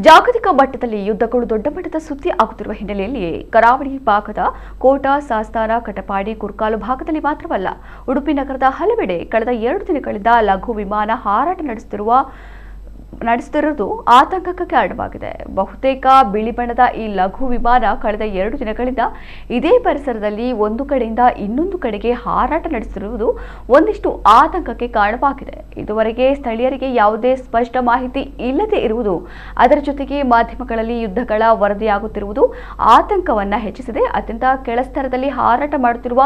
ಜಾಗತಿಕ ಮಟ್ಟದಲ್ಲಿ ಯುದ್ಧಗಳು ದೊಡ್ಡ ಮಟ್ಟದ ಸುದ್ದಿ ಆಗುತ್ತಿರುವ ಹಿನ್ನೆಲೆಯಲ್ಲಿ ಕರಾವಳಿ ಭಾಗದ ಕೋಟಾ, ಸಾಸ್ತಾರ, ಕಟಪಾಡಿ, ಕುರ್ಕಾಲು ಭಾಗದಲ್ಲಿ ಮಾತ್ರವಲ್ಲ, ಉಡುಪಿ ನಗರದ ಹಲವೆಡೆ ಕಳೆದ 2 ದಿನಗಳಿಂದ ಲಘು ವಿಮಾನ ಹಾರಾಟ ನಡೆಸುತ್ತಿರುವುದು ಆತಂಕಕ್ಕೆ ಕಾರಣವಾಗಿದೆ. ಬಹುತೇಕ ಬಿಳಿ ಬಣ್ಣದ ಈ ಲಘು ವಿಮಾನ ಕಳೆದ 2 ದಿನಗಳಿಂದ ಇದೇ ಪರಿಸರದಲ್ಲಿ ಒಂದು ಕಡೆಯಿಂದ ಇನ್ನೊಂದು ಕಡೆಗೆ ಹಾರಾಟ ನಡೆಸುತ್ತಿರುವುದು ಒಂದಿಷ್ಟು ಆತಂಕಕ್ಕೆ ಕಾರಣವಾಗಿದೆ. ಇದುವರೆಗೆ ಸ್ಥಳೀಯರಿಗೆ ಯಾವುದೇ ಸ್ಪಷ್ಟ ಮಾಹಿತಿ ಇಲ್ಲದೆ ಇರುವುದು, ಅದರ ಜೊತೆಗೆ ಮಾಧ್ಯಮಗಳಲ್ಲಿ ಯುದ್ಧಗಳ ವರದಿಯಾಗುತ್ತಿರುವುದು ಆತಂಕವನ್ನ ಹೆಚ್ಚಿಸಿದೆ. ಅತ್ಯಂತ ಕೆಳಸ್ತರದಲ್ಲಿ ಹಾರಾಟ ಮಾಡುತ್ತಿರುವ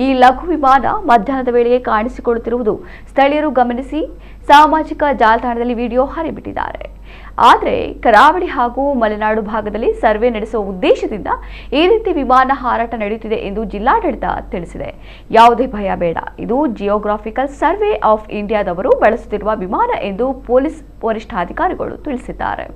ಈ ಲಘು ವಿಮಾನ ಮಧ್ಯಾಹ್ನದ ವೇಳೆಗೆ ಕಾಣಿಸಿಕೊಳ್ಳುತ್ತಿರುವುದು ಸ್ಥಳೀಯರು ಗಮನಿಸಿ ಸಾಮಾಜಿಕ ಜಾಲತಾಣದಲ್ಲಿ ವಿಡಿಯೋ ಹರಿಬಿಟ್ಟಿದ್ದಾರೆ. ಆದರೆ ಕರಾವಳಿ ಹಾಗೂ ಮಲೆನಾಡು ಭಾಗದಲ್ಲಿ ಸರ್ವೆ ನಡೆಸುವ ಉದ್ದೇಶದಿಂದ ಈ ರೀತಿ ವಿಮಾನ ಹಾರಾಟ ನಡೆಯುತ್ತಿದೆ ಎಂದು ಜಿಲ್ಲಾಡಳಿತ ತಿಳಿಸಿದೆ. ಯಾವುದೇ ಭಯ ಬೇಡ, ಇದು ಜಿಯೋಗ್ರಾಫಿಕಲ್ ಸರ್ವೆ ಆಫ್ ಇಂಡಿಯಾದವರು ಬಳಸುತ್ತಿರುವ ವಿಮಾನ ಎಂದು ಪೊಲೀಸ್ ವರಿಷ್ಠಾಧಿಕಾರಿಗಳು ತಿಳಿಸಿದ್ದಾರೆ.